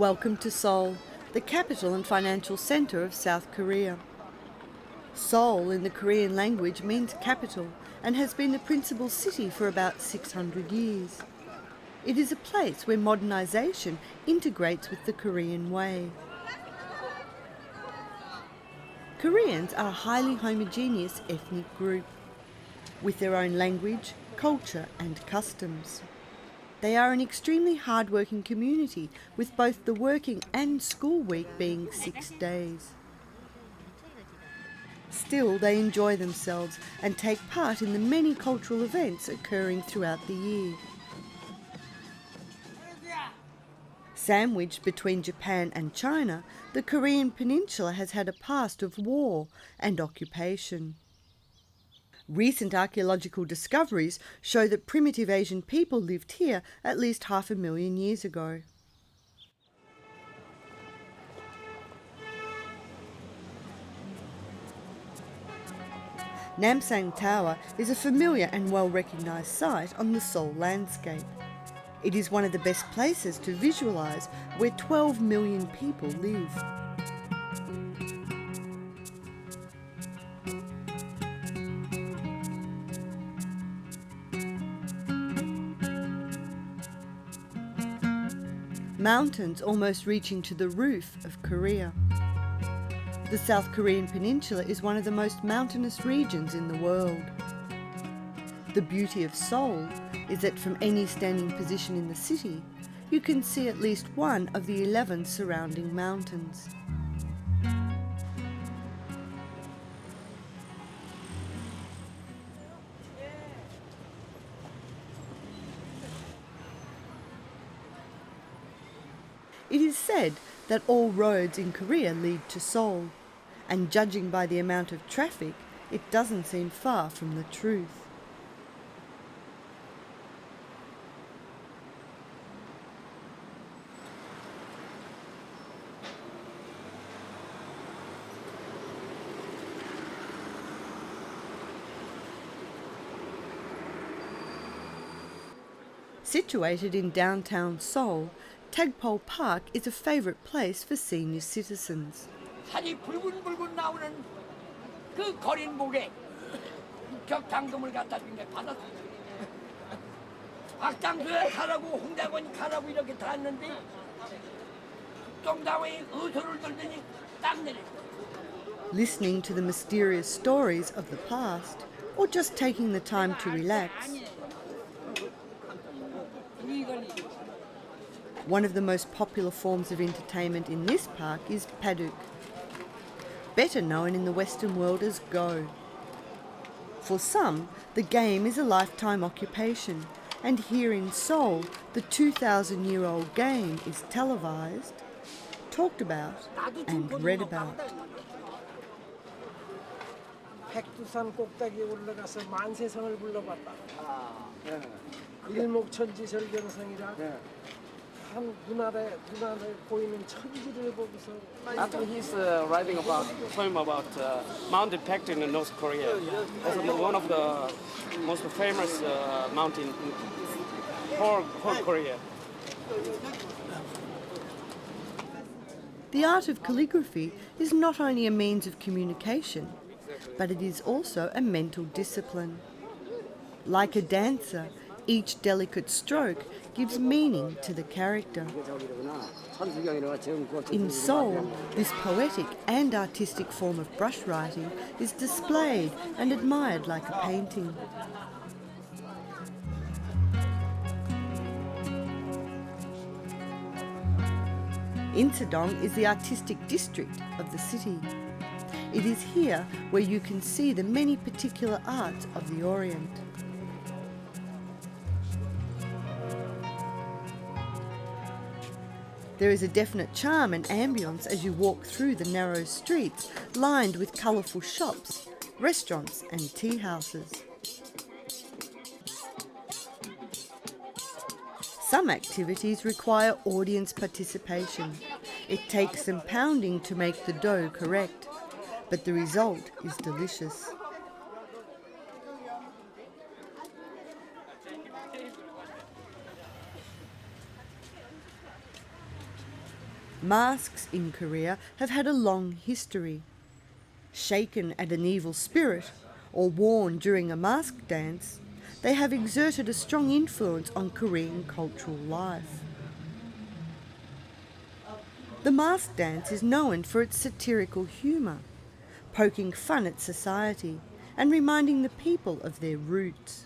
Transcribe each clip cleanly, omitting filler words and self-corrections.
Welcome to Seoul, the capital and financial centre of South Korea. Seoul in the Korean language means capital and has been the principal city for about 600 years. It is a place where modernisation integrates with the Korean way. Koreans are a highly homogeneous ethnic group, with their own language, culture and customs. They are an extremely hard-working community, with both the working and school week being 6 days. Still, they enjoy themselves and take part in the many cultural events occurring throughout the year. Sandwiched between Japan and China, the Korean peninsula has had a past of war and occupation. Recent archaeological discoveries show that primitive Asian people lived here at least 500,000 years ago. Namsan Tower is a familiar and well-recognised site on the Seoul landscape. It is one of the best places to visualise where 12 million people live. Mountains almost reaching to the roof of Korea. The South Korean peninsula is one of the most mountainous regions in the world. The beauty of Seoul is that from any standing position in the city, you can see at least one of the 11 surrounding mountains. It is said that all roads in Korea lead to Seoul, and judging by the amount of traffic, it doesn't seem far from the truth. Situated in downtown Seoul, Tadpole Park is a favourite place for senior citizens. 살이 불근불근 나오는 그 거린목에 격장금을 갖다 준 게 받았어요. 박장수에 가라고 홍대관 가라고 이렇게 닿았는데 국정당원이 의소를 들더니 딱 내려. Listening to the mysterious stories of the past, or just taking the time to relax. One of the most popular forms of entertainment in this park is paduk, better known in the Western world as Go. For some, the game is a lifetime occupation, and here in Seoul, the 2,000-year-old game is televised, talked about and read about. 백두산 꼭대기에 올라가서 만세성을 불러봤다. 일목천지설경성이라 한 눈알에 보이는 천지를 보고서. After he's writing about poem about mountain packed in North Korea, that's one of the most famous mountain in whole Korea. The art of calligraphy is not only a means of communication, but it is also a mental discipline. Like a dancer, each delicate stroke gives meaning to the character. In Seoul, this poetic and artistic form of brush writing is displayed and admired like a painting. Insadong is the artistic district of the city. It is here where you can see the many particular arts of the Orient. There is a definite charm and ambience as you walk through the narrow streets lined with colourful shops, restaurants and tea houses. Some activities require audience participation. It takes some pounding to make the dough correct, but the result is delicious. Masks in Korea have had a long history. Shaken at an evil spirit or worn during a mask dance, they have exerted a strong influence on Korean cultural life. The mask dance is known for its satirical humour, poking fun at society and reminding the people of their roots.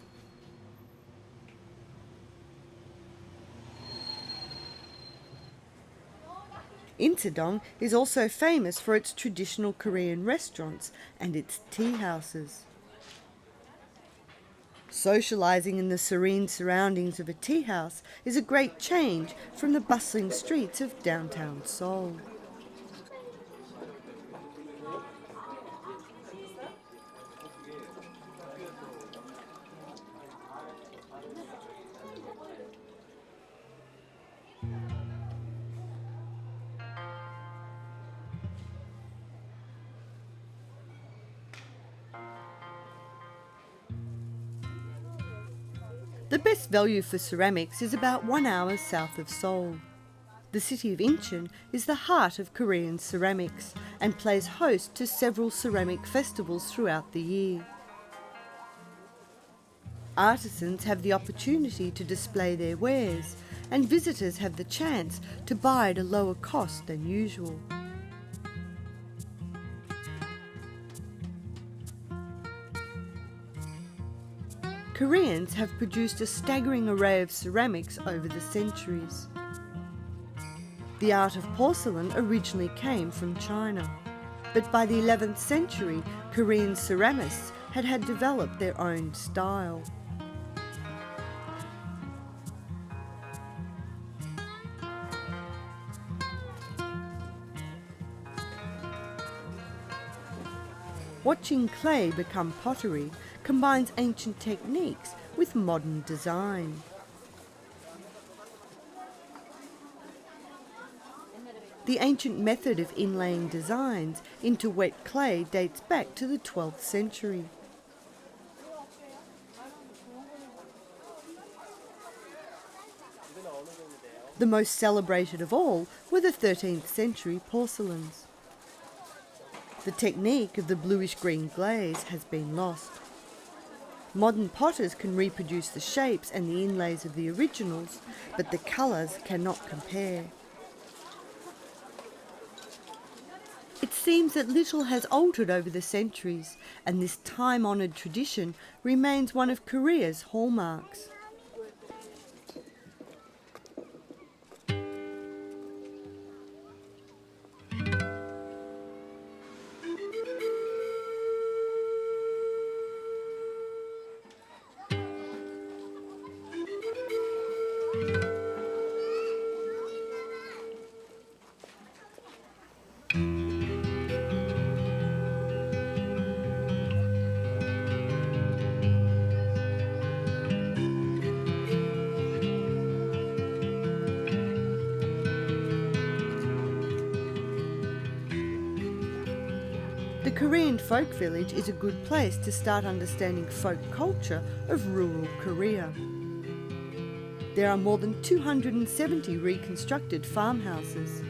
Insadong is also famous for its traditional Korean restaurants and its tea houses. Socialising in the serene surroundings of a tea house is a great change from the bustling streets of downtown Seoul. The best value for ceramics is about 1 hour south of Seoul. The city of Incheon is the heart of Korean ceramics and plays host to several ceramic festivals throughout the year. Artisans have the opportunity to display their wares, and visitors have the chance to buy at a lower cost than usual. Koreans have produced a staggering array of ceramics over the centuries. The art of porcelain originally came from China, but by the 11th century, Korean ceramists had developed their own style. Watching clay become pottery combines ancient techniques with modern design. The ancient method of inlaying designs into wet clay dates back to the 12th century. The most celebrated of all were the 13th century porcelains. The technique of the bluish-green glaze has been lost. Modern potters can reproduce the shapes and the inlays of the originals, but the colours cannot compare. It seems that little has altered over the centuries, and this time-honoured tradition remains one of Korea's hallmarks. The Korean folk village is a good place to start understanding folk culture of rural Korea. There are more than 270 reconstructed farmhouses,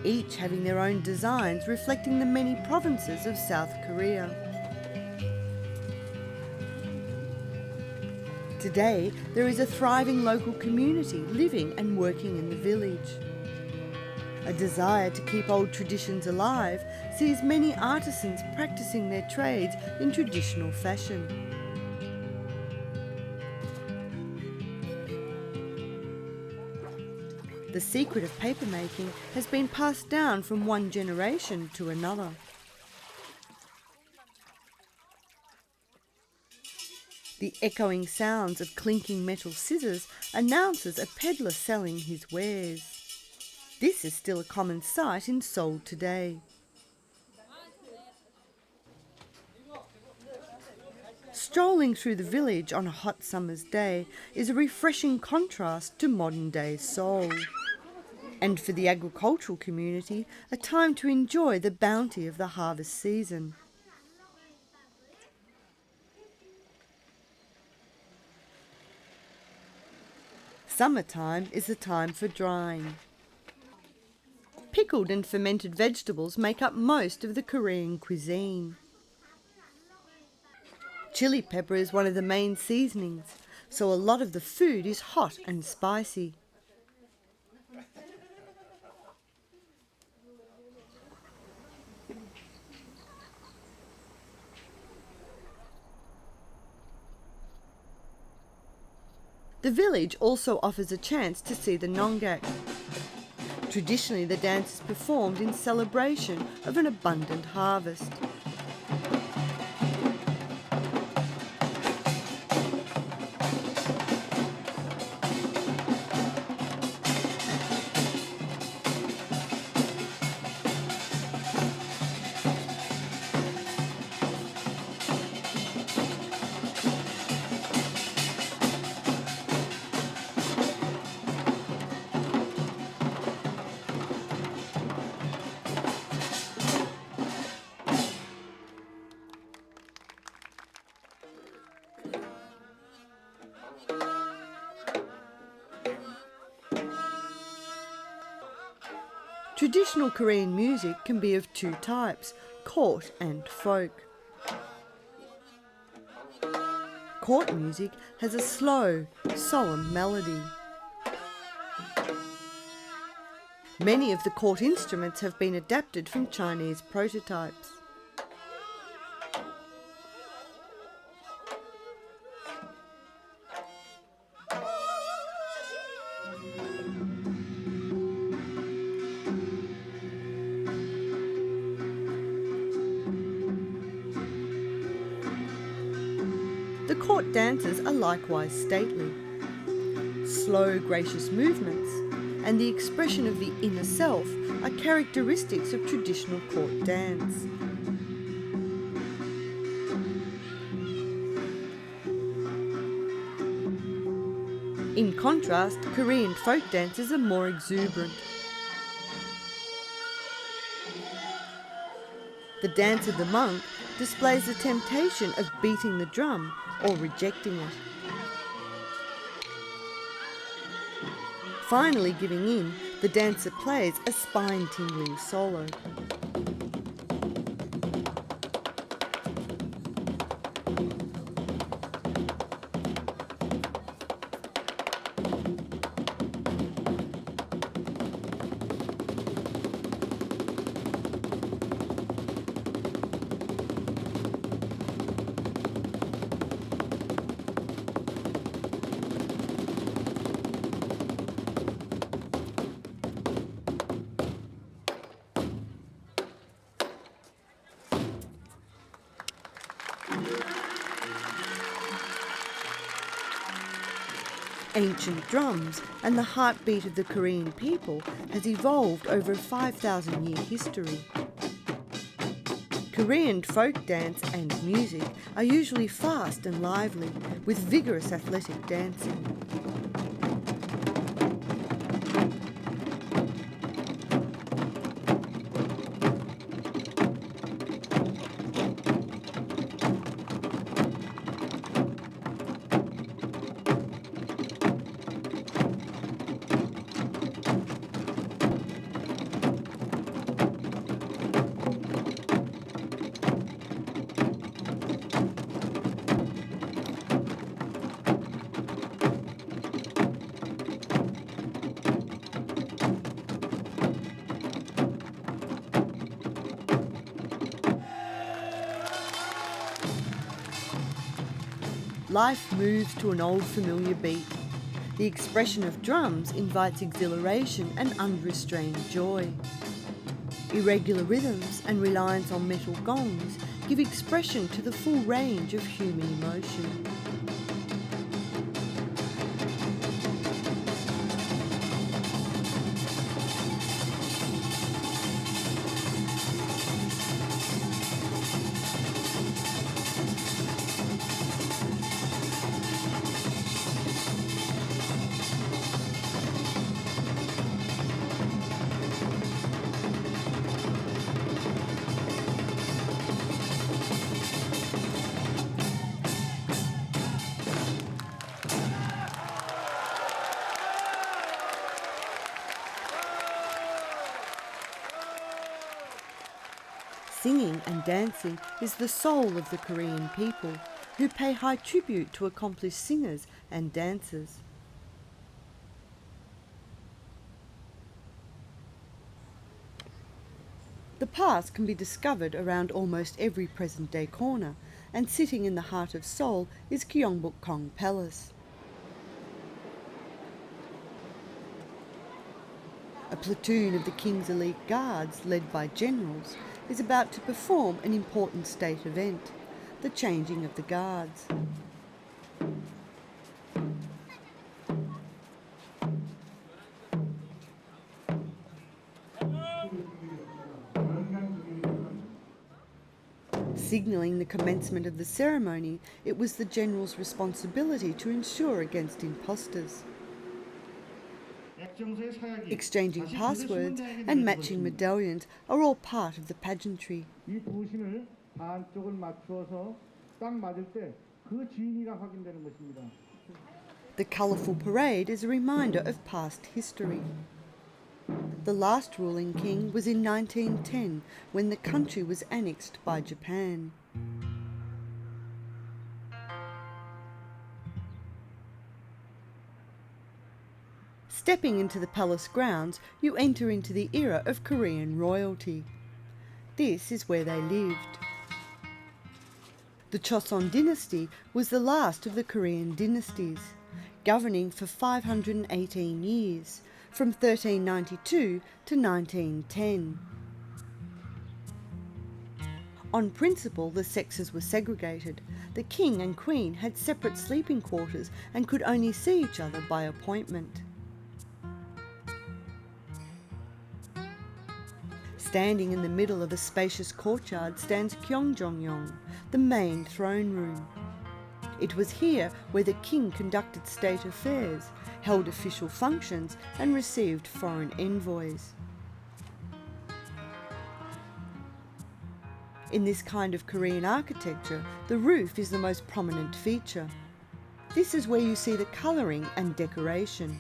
each having their own designs reflecting the many provinces of South Korea. Today, there is a thriving local community living and working in the village. A desire to keep old traditions alive sees many artisans practicing their trades in traditional fashion. The secret of papermaking has been passed down from one generation to another. The echoing sounds of clinking metal scissors announces a peddler selling his wares. This is still a common sight in Seoul today. Strolling through the village on a hot summer's day is a refreshing contrast to modern-day Seoul. And for the agricultural community, a time to enjoy the bounty of the harvest season. Summertime is the time for drying. Pickled and fermented vegetables make up most of the Korean cuisine. Chili pepper is one of the main seasonings, so a lot of the food is hot and spicy. The village also offers a chance to see the Nongak. Traditionally, the dance is performed in celebration of an abundant harvest. Traditional Korean music can be of two types, court and folk. Court music has a slow, solemn melody. Many of the court instruments have been adapted from Chinese prototypes. The court dances are likewise stately. Slow, gracious movements and the expression of the inner self are characteristics of traditional court dance. In contrast, Korean folk dances are more exuberant. The dance of the monk displays the temptation of beating the drum or rejecting it. Finally giving in, the dancer plays a spine-tingling solo. Ancient drums and the heartbeat of the Korean people has evolved over a 5,000-year history. Korean folk dance and music are usually fast and lively, with vigorous athletic dancing. Life moves to an old familiar beat. The expression of drums invites exhilaration and unrestrained joy. Irregular rhythms and reliance on metal gongs give expression to the full range of human emotion. Singing and dancing is the soul of the Korean people, who pay high tribute to accomplished singers and dancers. The past can be discovered around almost every present-day corner, and sitting in the heart of Seoul is Gyeongbokgung Palace. A platoon of the King's elite guards, led by generals, is about to perform an important state event, the changing of the guards. Signalling the commencement of the ceremony, it was the general's responsibility to ensure against impostors. Exchanging passwords and matching medallions are all part of the pageantry. The colourful parade is a reminder of past history. The last ruling king was in 1910, when the country was annexed by Japan. Stepping into the palace grounds, you enter into the era of Korean royalty. This is where they lived. The Chosun Dynasty was the last of the Korean dynasties, governing for 518 years, from 1392 to 1910. On principle, the sexes were segregated. The king and queen had separate sleeping quarters and could only see each other by appointment. Standing in the middle of a spacious courtyard stands Gyeongjongyong, the main throne room. It was here where the king conducted state affairs, held official functions, and received foreign envoys. In this kind of Korean architecture, the roof is the most prominent feature. This is where you see the colouring and decoration.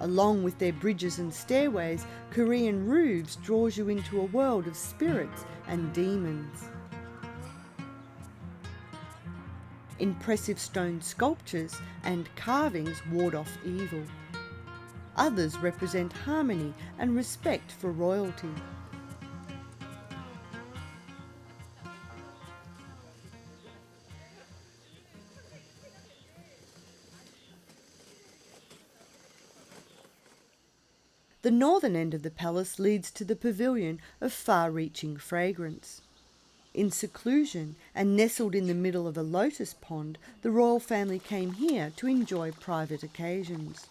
Along with their bridges and stairways, Korean roofs draws you into a world of spirits and demons. Impressive stone sculptures and carvings ward off evil. Others represent harmony and respect for royalty. The northern end of the palace leads to the pavilion of far-reaching fragrance. In seclusion and nestled in the middle of a lotus pond, the royal family came here to enjoy private occasions.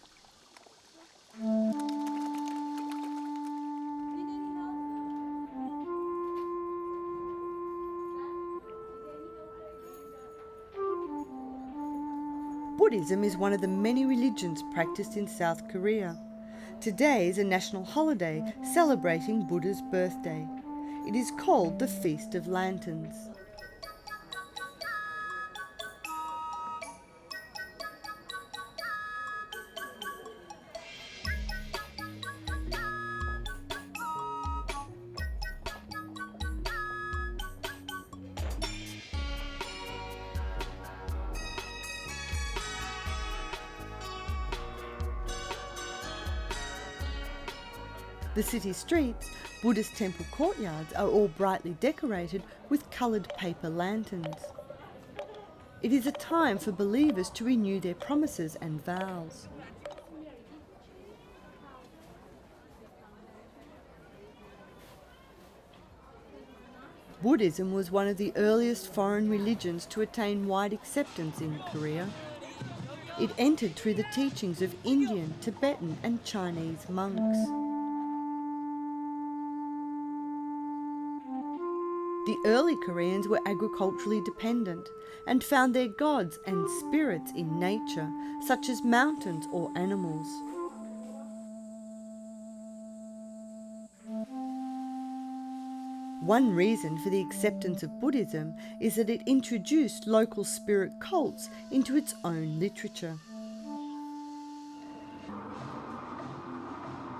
Buddhism is one of the many religions practiced in South Korea. Today is a national holiday celebrating Buddha's birthday. It is called the Feast of Lanterns. The city streets, Buddhist temple courtyards are all brightly decorated with coloured paper lanterns. It is a time for believers to renew their promises and vows. Buddhism was one of the earliest foreign religions to attain wide acceptance in Korea. It entered through the teachings of Indian, Tibetan and Chinese monks. The early Koreans were agriculturally dependent and found their gods and spirits in nature, such as mountains or animals. One reason for the acceptance of Buddhism is that it introduced local spirit cults into its own literature.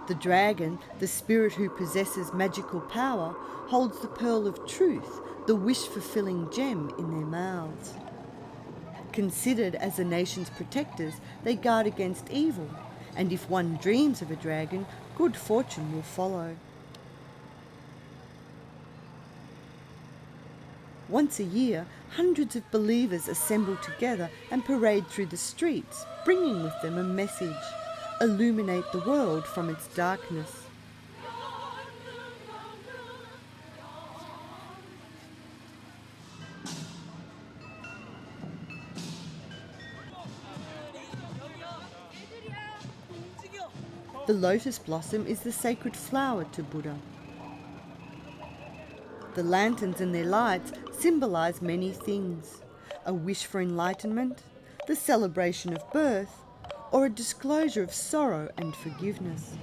The dragon, the spirit who possesses magical power, holds the pearl of truth, the wish-fulfilling gem, in their mouths. Considered as the nation's protectors, they guard against evil, and if one dreams of a dragon, good fortune will follow. Once a year, hundreds of believers assemble together and parade through the streets, bringing with them a message: illuminate the world from its darkness. The lotus blossom is the sacred flower to Buddha. The lanterns and their lights symbolize many things: a wish for enlightenment, the celebration of birth, or a disclosure of sorrow and forgiveness.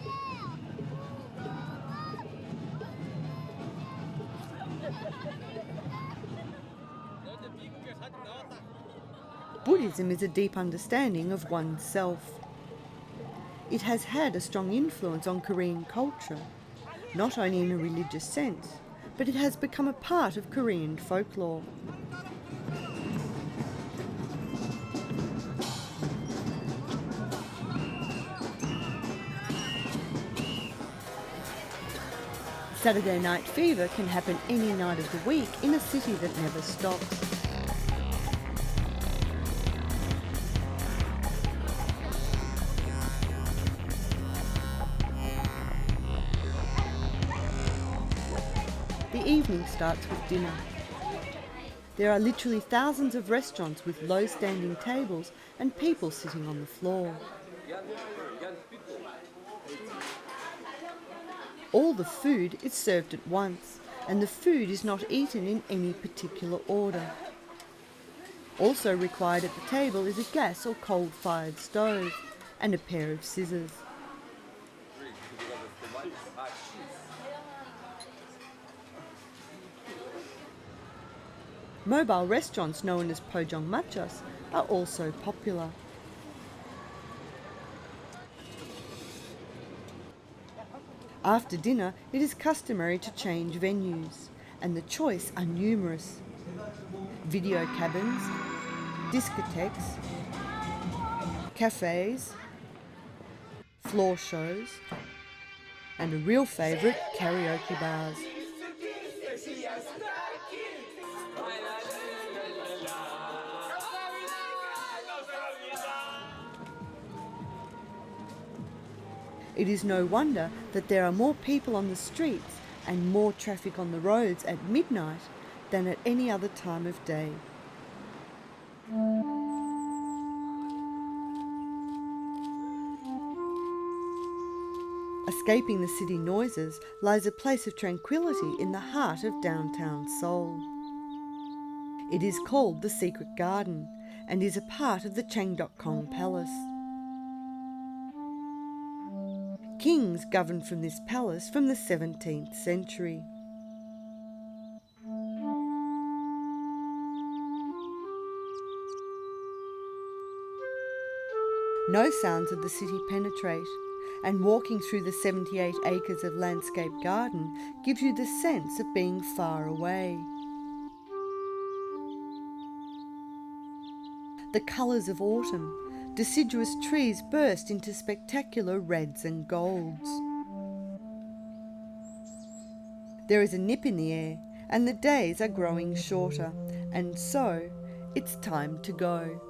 Buddhism is a deep understanding of oneself. It has had a strong influence on Korean culture, not only in a religious sense, but it has become a part of Korean folklore. Saturday night fever can happen any night of the week in a city that never stops. The evening starts with dinner. There are literally thousands of restaurants with low standing tables and people sitting on the floor. All the food is served at once, and the food is not eaten in any particular order. Also required at the table is a gas or coal-fired stove and a pair of scissors. Mobile restaurants known as pojangmachas are also popular. After dinner, it is customary to change venues, and the choice are numerous: video cabins, discotheques, cafes, floor shows, and a real favourite, karaoke bars. It is no wonder that there are more people on the streets and more traffic on the roads at midnight than at any other time of day. Escaping the city noises lies a place of tranquility in the heart of downtown Seoul. It is called the Secret Garden and is a part of the Changdeokgong Palace. Kings governed from this palace from the 17th century. No sounds of the city penetrate, and walking through the 78 acres of landscape garden gives you the sense of being far away. The colours of autumn, deciduous trees burst into spectacular reds and golds. There is a nip in the air, and the days are growing shorter, and so it's time to go.